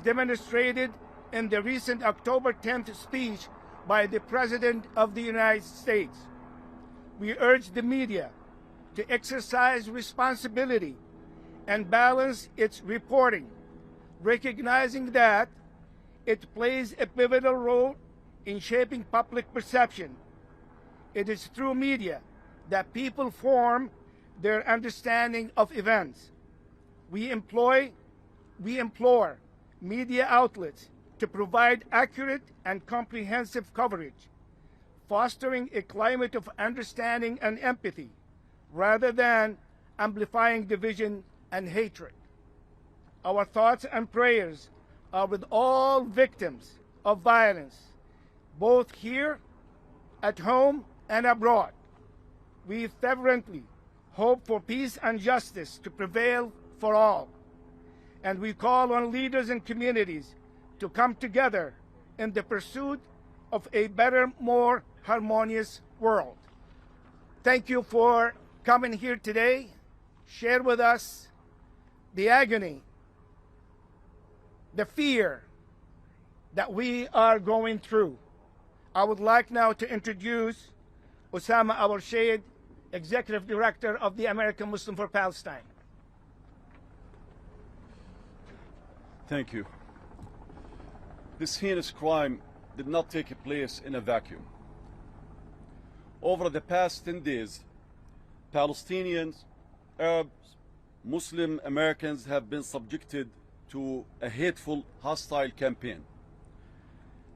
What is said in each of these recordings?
demonstrated in the recent October 10th speech by the President of the United States. We urge the media to exercise responsibility and balance its reporting, recognizing that it plays a pivotal role in shaping public perception. It is through media that people form their understanding of events. We implore media outlets to provide accurate and comprehensive coverage, fostering a climate of understanding and empathy, rather than amplifying division and hatred. Our thoughts and prayers are with all victims of violence, both here, at home, and abroad. We fervently hope for peace and justice to prevail for all, and we call on leaders and communities to come together in the pursuit of a better, more harmonious world. Thank you for coming here today. Share with us the agony, the fear that we are going through. I would like now to introduce Osama Al-Shade, Executive Director of the American Muslim for Palestine. Thank you. This heinous crime did not take place in a vacuum. Over the past 10 days, Palestinians, Arabs, Muslim Americans have been subjected to a hateful, hostile campaign.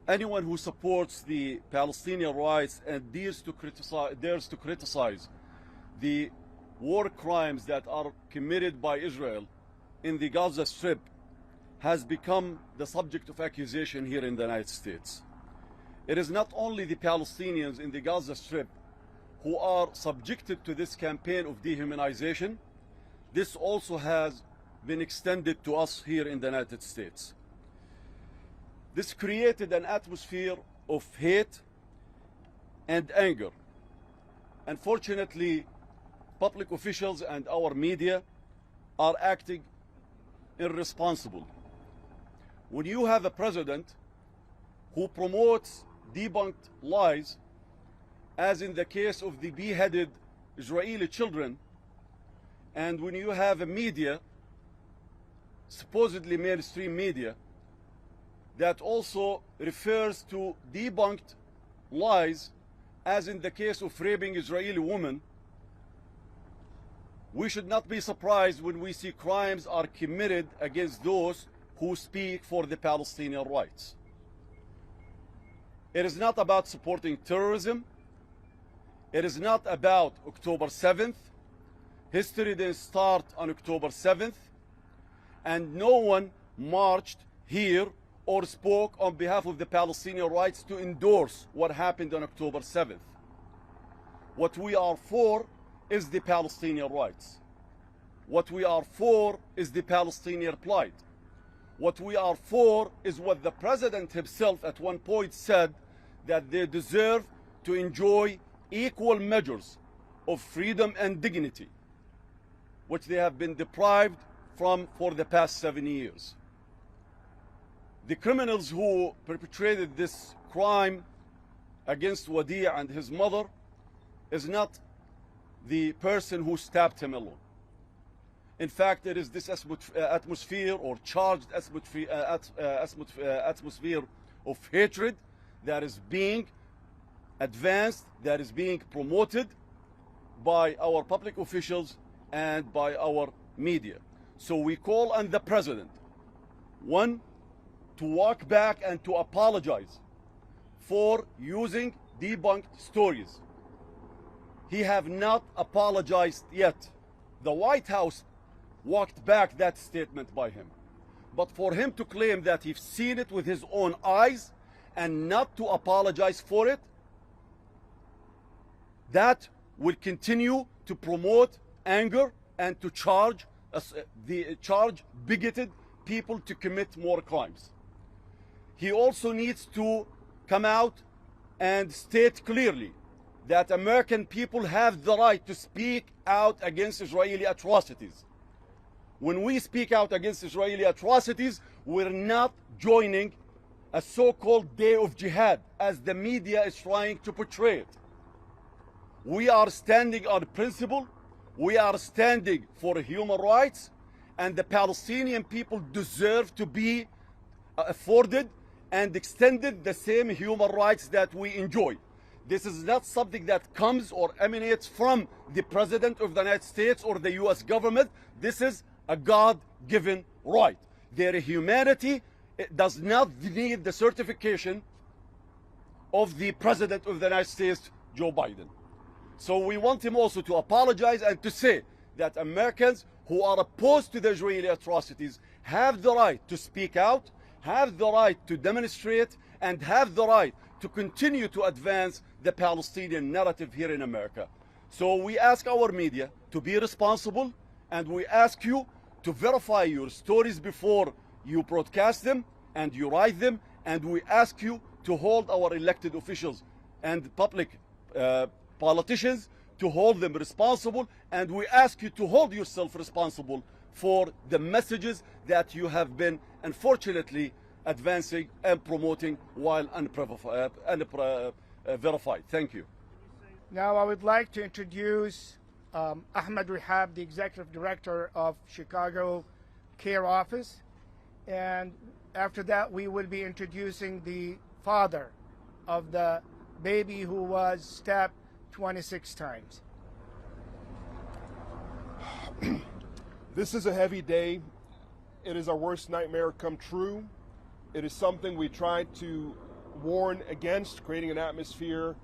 Anyone who supports the Palestinian rights and dares to criticize the war crimes that are committed by Israel in the Gaza Strip has become the subject of accusation here in the United States. It is not only the Palestinians in the Gaza Strip who are subjected to this campaign of dehumanization. This also has been extended to us here in the United States. This created an atmosphere of hate and anger. Unfortunately, public officials and our media are acting irresponsible. When you have a president who promotes debunked lies, as in the case of the beheaded Israeli children, and when you have a media, supposedly mainstream media, that also refers to debunked lies, as in the case of raping Israeli women, we should not be surprised when we see crimes are committed against those who speak for the Palestinian rights. It is not about supporting terrorism. It is not about October 7th. History didn't start on October 7th, and no one marched here or spoke on behalf of the Palestinian rights to endorse what happened on October 7th. What we are for is the Palestinian rights. What we are for is the Palestinian plight. What we are for is what the president himself at one point said, that they deserve to enjoy equal measures of freedom and dignity, which they have been deprived from for the past 7 years. The criminals who perpetrated this crime against Wadi and his mother is not the person who stabbed him alone. In fact, it is this atmosphere or charged atmosphere of hatred that is being advanced, that is being promoted by our public officials and by our media. So we call on the president, one, to walk back and to apologize for using debunked stories. He have not apologized yet. The White House walked back that statement by him. But for him to claim that he's seen it with his own eyes and not to apologize for it, that will continue to promote anger and to charge bigoted people to commit more crimes. He also needs to come out and state clearly that American people have the right to speak out against Israeli atrocities. When we speak out against Israeli atrocities, We're not joining a so-called day of jihad as the media is trying to portray it. We are standing on principle. We are standing for human rights, and the Palestinian people deserve to be afforded and extended the same human rights that we enjoy. This is not something that comes or emanates from the President of the United States or the US government. This is a God-given right. Their humanity does not need the certification of the President of the United States, Joe Biden. So we want him also to apologize and to say that Americans who are opposed to the Israeli atrocities have the right to speak out, have the right to demonstrate, and have the right to continue to advance the Palestinian narrative here in America. So we ask our media to be responsible, and we ask you to verify your stories before you broadcast them and you write them, and we ask you to hold our elected officials and public politicians to hold them responsible, and we ask you to hold yourself responsible for the messages that you have been unfortunately advancing and promoting while unverified. Thank you. Now I would like to introduce Ahmed Rehab, the Executive Director of Chicago Care Office, and after that we will be introducing the father of the baby who was stabbed 26 times. This is a heavy day. It is our worst nightmare come true. It is something we tried to warn against, creating an atmosphere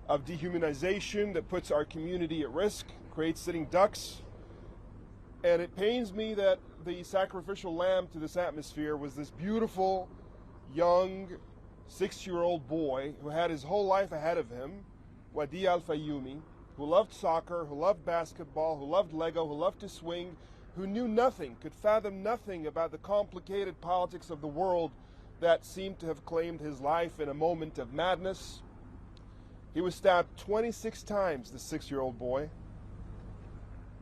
of dehumanization that puts our community at risk, creates sitting ducks. And it pains me that the sacrificial lamb to this atmosphere was this beautiful, young, 6-year-old boy who had his whole life ahead of him, Wadi Al-Fayoumi, who loved soccer, who loved basketball, who loved Lego, who loved to swing, who knew nothing, could fathom nothing about the complicated politics of the world that seemed to have claimed his life in a moment of madness. He was stabbed 26 times, the 6-year-old boy,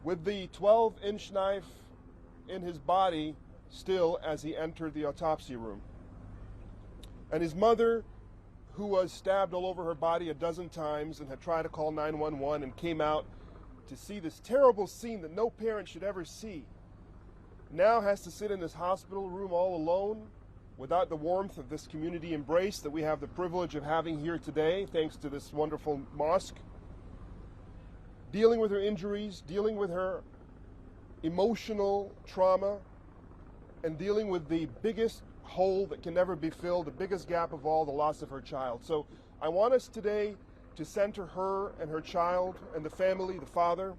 with the 12-inch knife in his body still as he entered the autopsy room. And his mother, who was stabbed all over her body a dozen times and had tried to call 911 and came out to see this terrible scene that no parent should ever see, now has to sit in this hospital room all alone without the warmth of this community embrace that we have the privilege of having here today, thanks to this wonderful mosque, dealing with her injuries, dealing with her emotional trauma, and dealing with the biggest hole that can never be filled, the biggest gap of all, the loss of her child. So I want us today to center her and her child and the family, the father.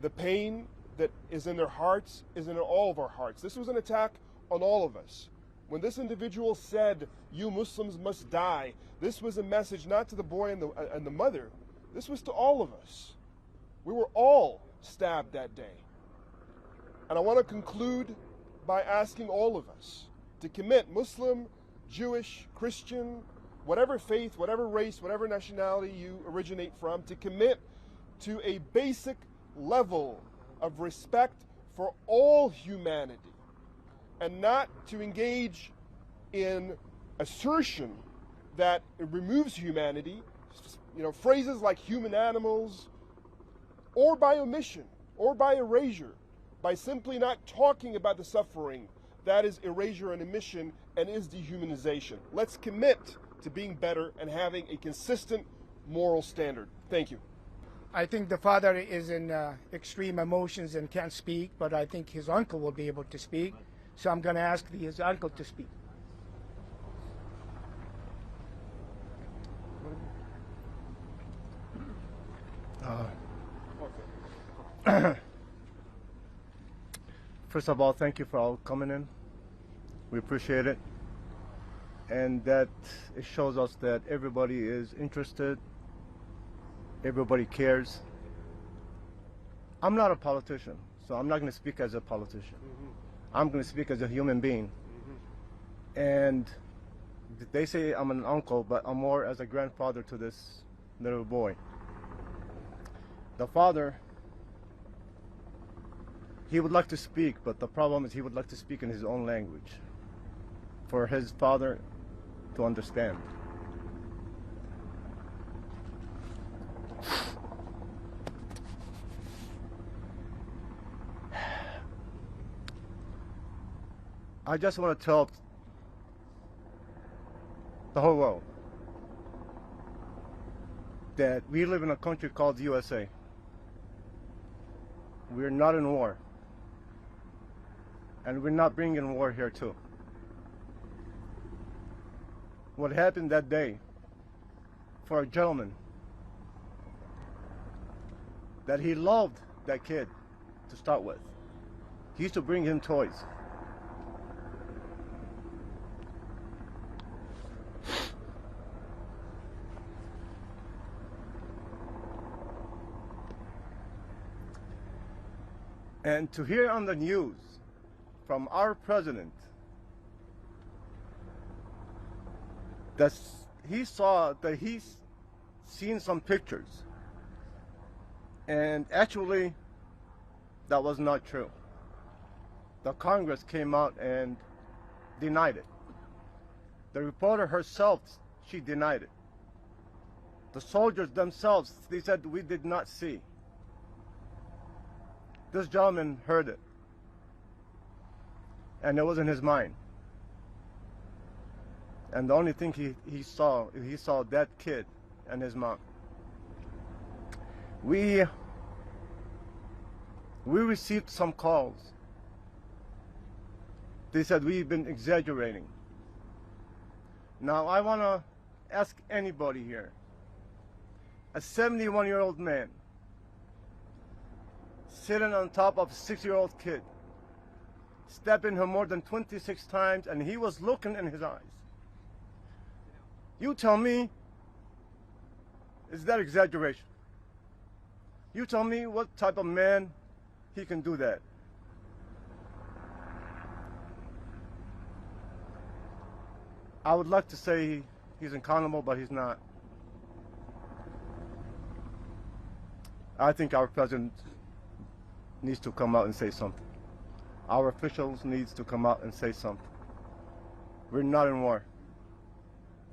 The pain that is in their hearts is in all of our hearts. This was an attack on all of us. When this individual said, "You Muslims must die," this was a message not to the boy and the mother. This was to all of us. We were all stabbed that day. And I want to conclude by asking all of us to commit, Muslim, Jewish, Christian, whatever faith, whatever race, whatever nationality you originate from, to commit to a basic level of respect for all humanity, and not to engage in assertion that it removes humanity, phrases like human animals, or by omission, or by erasure, by simply not talking about the suffering. That is erasure and omission and is dehumanization. Let's commit to being better and having a consistent moral standard. Thank you. I think the father is in extreme emotions and can't speak, but I think his uncle will be able to speak. So I'm going to ask his uncle to speak. First of all, thank you for all coming in. We appreciate it. And that it shows us that everybody is interested. Everybody cares. I'm not a politician, so I'm not going to speak as a politician. I'm going to speak as a human being. And they say I'm an uncle, but I'm more as a grandfather to this little boy. The father, he would like to speak, but the problem is he would like to speak in his own language. for his father to understand. I just want to tell the whole world that we live in a country called the USA. We're not in war. And we're not bringing war here too. What happened that day for a gentleman that he loved that kid to start with. He used to bring him toys. And to hear on the news from our president that he's seen some pictures, and actually that was not true. The Congress came out and denied it. The reporter herself, she denied it. The soldiers themselves, they said, we did not see. This gentleman heard it, and it was in his mind. And the only thing he saw that kid and his mom. We received some calls. They said we've been exaggerating. Now I want to ask anybody here, a 71-year-old man sitting on top of a 6-year-old kid, stabbing him more than 26 times, and he was looking in his eyes. You tell me, is that exaggeration? You tell me what type of man he can do that. I would like to say he's accountable, but he's not. I think our president needs to come out and say something. Our officials needs to come out and say something. We're not in war.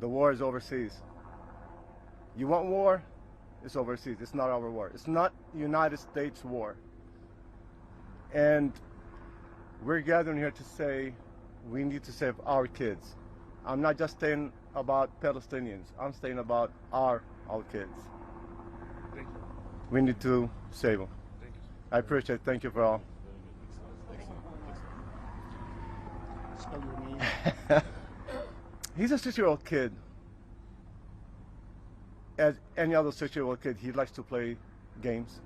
The war is overseas. You want war? It's overseas. It's not our war. It's not United States war. And we're gathering here to say we need to save our kids. I'm not just saying about Palestinians. I'm saying about our kids. Thank you. We need to save them. Thank you. I appreciate it. Thank you for all. Spell your name. He's a 6-year-old kid. As any other 6-year-old kid, he likes to play games.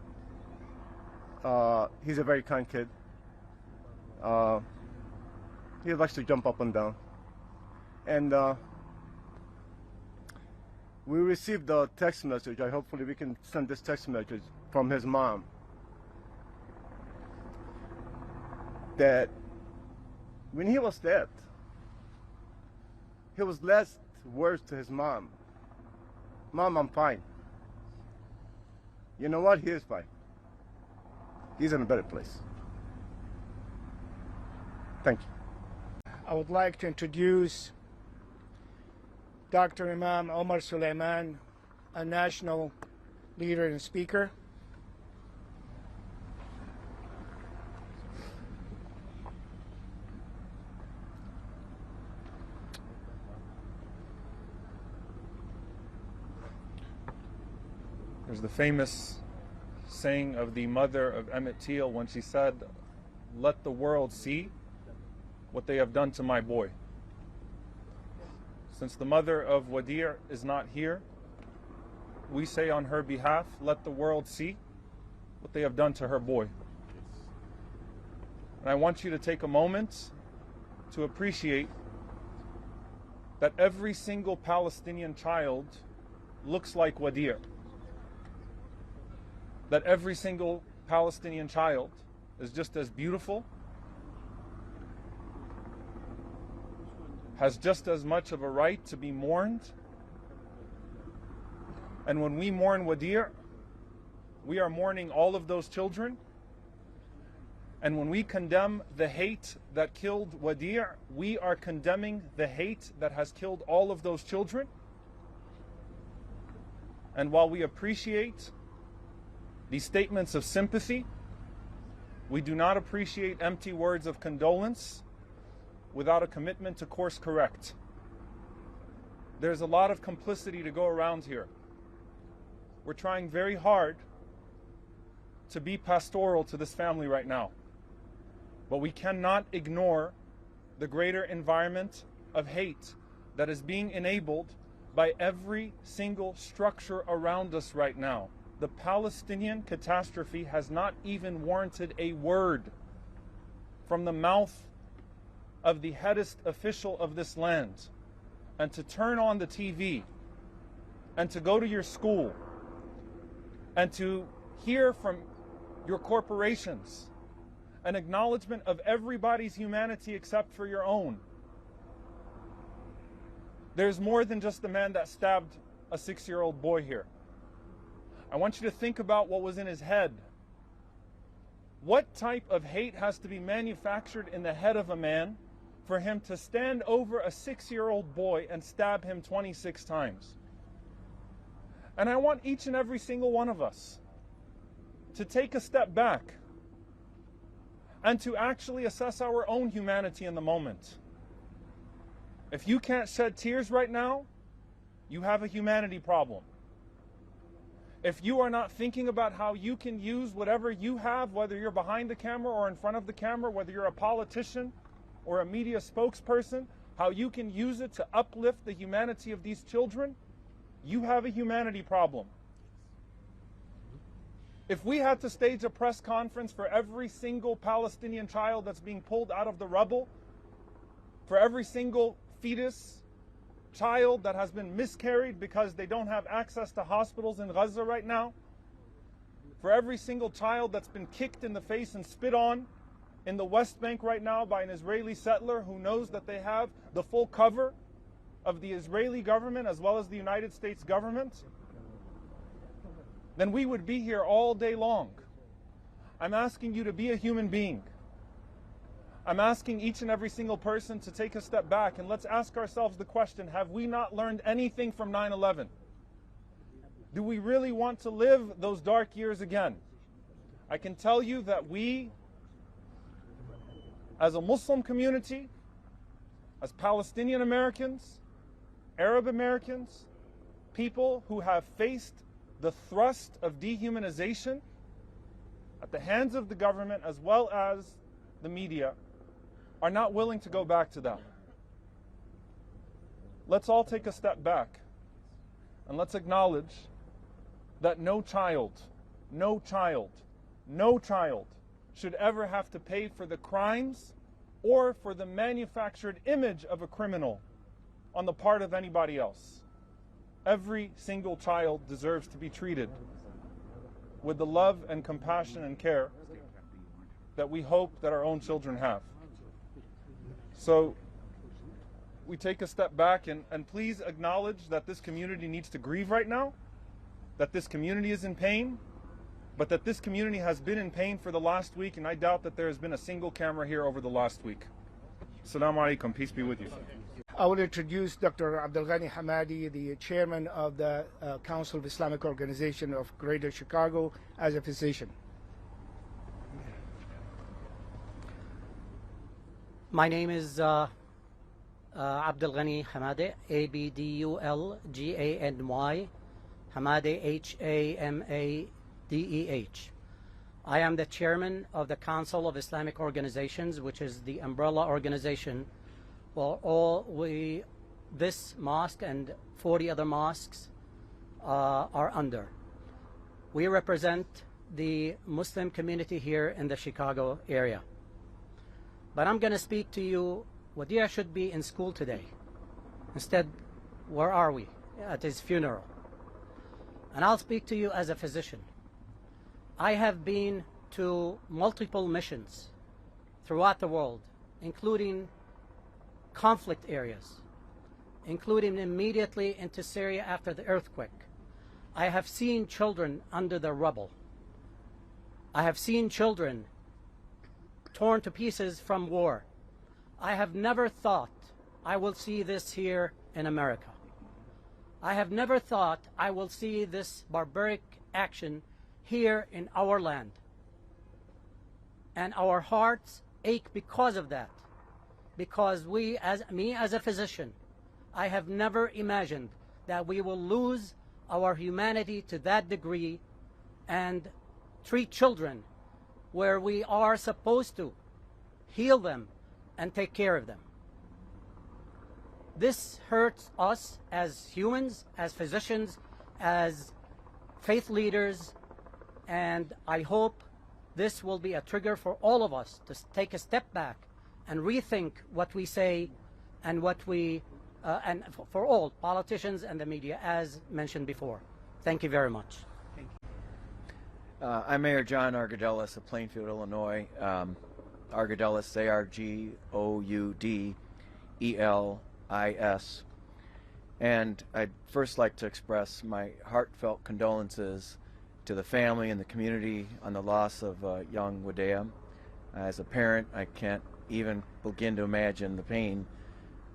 He's a very kind kid. He likes to jump up and down. And we received a text message. Hopefully we can send this text message from his mom. That when he was stabbed, his last words to his mom, "Mom, I'm fine." You know what? He is fine. He's in a better place. Thank you. I would like to introduce Dr. Imam Omar Suleiman, a national leader and speaker. There's the famous saying of the mother of Emmett Till when she said, "Let the world see what they have done to my boy." Since the mother of Wadir is not here, we say on her behalf, let the world see what they have done to her boy. And I want you to take a moment to appreciate that every single Palestinian child looks like Wadir. That every single Palestinian child is just as beautiful, has just as much of a right to be mourned. And when we mourn Wadir, we are mourning all of those children, And when we condemn the hate that killed Wadi', we are condemning the hate that has killed all of those children. And while we appreciate these statements of sympathy, we do not appreciate empty words of condolence without a commitment to course correct. There's a lot of complicity to go around here. We're trying very hard to be pastoral to this family right now. But we cannot ignore the greater environment of hate that is being enabled by every single structure around us right now. The Palestinian catastrophe has not even warranted a word from the mouth of the headest official of this land. And to turn on the TV and to go to your school and to hear from your corporations an acknowledgement of everybody's humanity except for your own. There's more than just the man that stabbed a 6-year-old boy here. I want you to think about what was in his head. What type of hate has to be manufactured in the head of a man for him to stand over a 6-year-old boy and stab him 26 times? And I want each and every single one of us to take a step back and to actually assess our own humanity in the moment. If you can't shed tears right now, you have a humanity problem. If you are not thinking about how you can use whatever you have, whether you're behind the camera or in front of the camera, whether you're a politician or a media spokesperson, how you can use it to uplift the humanity of these children, you have a humanity problem. If we had to stage a press conference for every single Palestinian child that's being pulled out of the rubble, for every single fetus, child that has been miscarried because they don't have access to hospitals in Gaza right now, for every single child that's been kicked in the face and spit on in the West Bank right now by an Israeli settler who knows that they have the full cover of the Israeli government as well as the United States government, then we would be here all day long. I'm asking you to be a human being. I'm asking each and every single person to take a step back and let's ask ourselves the question, have we not learned anything from 9/11? Do we really want to live those dark years again? I can tell you that we, as a Muslim community, as Palestinian Americans, Arab Americans, people who have faced the thrust of dehumanization at the hands of the government as well as the media, are not willing to go back to that. Let's all take a step back and let's acknowledge that no child should ever have to pay for the crimes or for the manufactured image of a criminal on the part of anybody else. Every single child deserves to be treated with the love and compassion and care that we hope that our own children have. So we take a step back and please acknowledge that this community needs to grieve right now, that this community is in pain, but that this community has been in pain for the last week, and I doubt that there has been a single camera here over the last week. Assalamu alaikum, peace be with you. I will introduce Dr. Abdul Ghani Hamadi, the chairman of the Council of Islamic Organization of Greater Chicago, as a physician. My name is Abdul Ghani Hamadi, Abdulgany, Hamadi, Hamadeh. I am the chairman of the Council of Islamic Organizations, which is the umbrella organization for this mosque and 40 other mosques are under. We represent the Muslim community here in the Chicago area. But I'm going to speak to you, Wadi' should be in school today. Instead, where are we? At his funeral. And I'll speak to you as a physician. I have been to multiple missions throughout the world, including conflict areas, including immediately into Syria after the earthquake. I have seen children under the rubble. I have seen children torn to pieces from war. I have never thought I will see this here in America. I have never thought I will see this barbaric action here in our land. And our hearts ache because of that. Because me as a physician, I have never imagined that we will lose our humanity to that degree and treat children where we are supposed to heal them and take care of them. This hurts us as humans, as physicians, as faith leaders, and I hope this will be a trigger for all of us to take a step back and rethink what we say and what we, and for all politicians and the media, as mentioned before. Thank you very much. I'm Mayor John Argodelis of Plainfield, Illinois. Argodelis, A-R-G-O-U-D-E-L-I-S. And I'd first like to express my heartfelt condolences to the family and the community on the loss of young Wadea. As a parent, I can't even begin to imagine the pain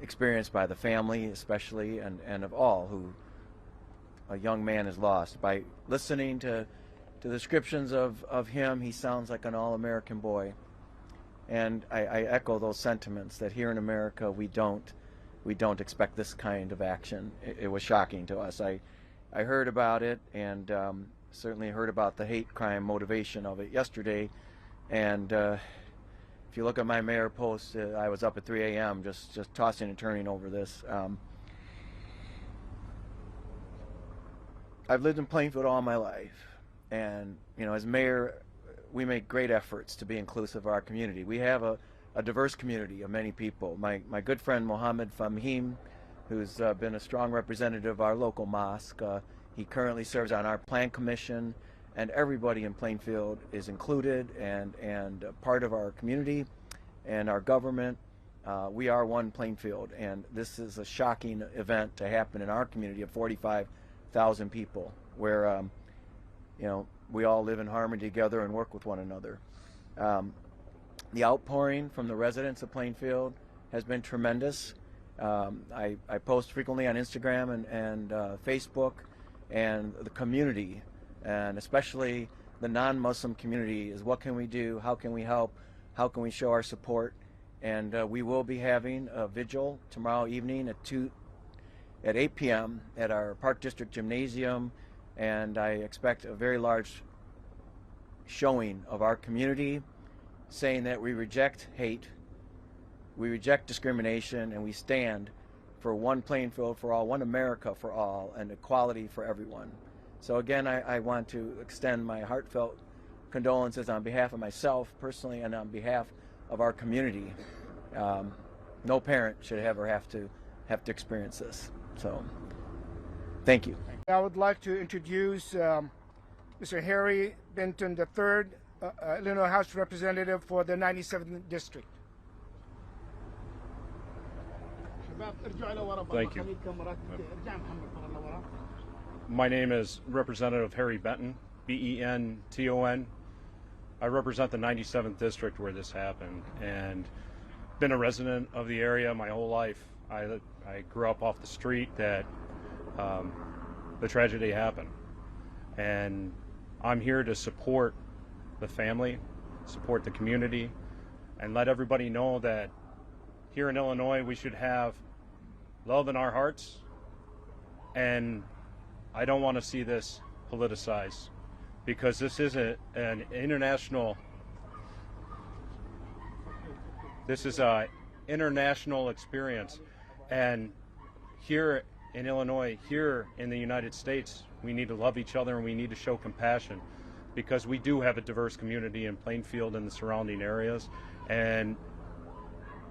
experienced by the family, especially, and of all who a young man is lost. By listening to descriptions of him, he sounds like an all-American boy. And I echo those sentiments that here in America we don't expect this kind of action. It was shocking to us. I heard about it, and certainly heard about the hate crime motivation of it yesterday. And if you look at my mayor post, I was up at 3 a.m. just tossing and turning over this. I've lived in Plainfield all my life, and as mayor, we make great efforts to be inclusive of our community. We have a diverse community of many people. My good friend Mohammed Fahim, who's been a strong representative of our local mosque, he currently serves on our plan commission, and everybody in Plainfield is included and part of our community and our government. We are one Plainfield, and this is a shocking event to happen in our community of 45,000 people, where we all live in harmony together and work with one another. The outpouring from the residents of Plainfield has been tremendous. I post frequently on Instagram and Facebook, and the community, and especially the non-Muslim community, is what can we do, how can we help, how can we show our support. And we will be having a vigil tomorrow evening at 8 p.m. at our Park District Gymnasium, and I expect a very large showing of our community saying that we reject hate, we reject discrimination, and we stand for one Plainfield for all, one America for all, and equality for everyone. So again, I want to extend my heartfelt condolences on behalf of myself personally and on behalf of our community. No parent should ever have to experience this. So, thank you. I would like to introduce Mr. Harry Benton III, Illinois House Representative for the 97th District. Thank you. My name is Representative Harry Benton, B-E-N-T-O-N. I represent the 97th District where this happened, and been a resident of the area my whole life. I grew up off the street that the tragedy happened, and I'm here to support the family, support the community, and let everybody know that here in Illinois we should have love in our hearts, and I don't want to see this politicized, because this is an international experience, and here in Illinois, here in the United States, we need to love each other and we need to show compassion, because we do have a diverse community in Plainfield and the surrounding areas. And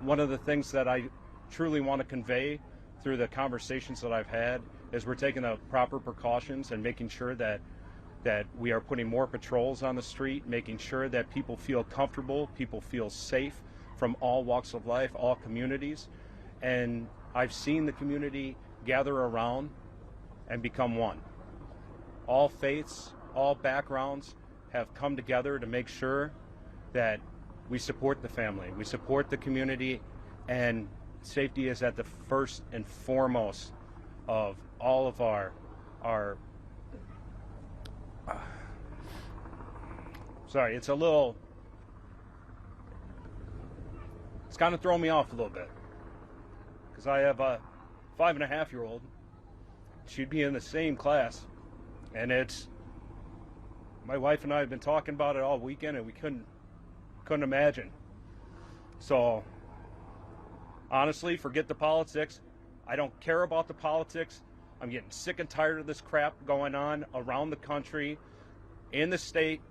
one of the things that I truly want to convey through the conversations that I've had is we're taking the proper precautions and making sure that we are putting more patrols on the street, making sure that people feel comfortable, people feel safe from all walks of life, all communities. And I've seen the community gather around and become one. All faiths, all backgrounds have come together to make sure that we support the family, we support the community, and safety is at the first and foremost of all of our sorry, it's kind of throwing me off a little bit, because I have a 5.5-year-old. She'd be in the same class, and my wife and I have been talking about it all weekend, and we couldn't imagine. So honestly, forget the politics. I don't care about the politics. I'm getting sick and tired of this crap going on around the country, in the state,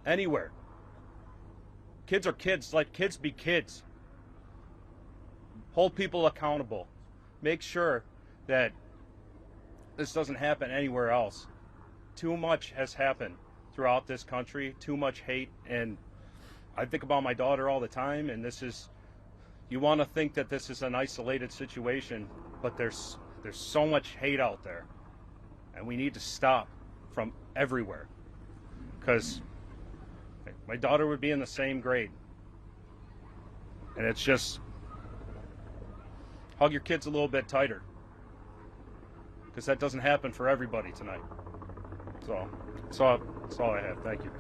anywhere. Kids are kids. Let kids be kids. Hold people accountable. Make sure that this doesn't happen anywhere else. Too much has happened throughout this country. Too much hate. And I think about my daughter all the time, and you want to think that this is an isolated situation, but there's so much hate out there, and we need to stop from everywhere, because my daughter would be in the same grade, and it's just, hug your kids a little bit tighter, because that doesn't happen for everybody tonight. So that's all I have. Thank you.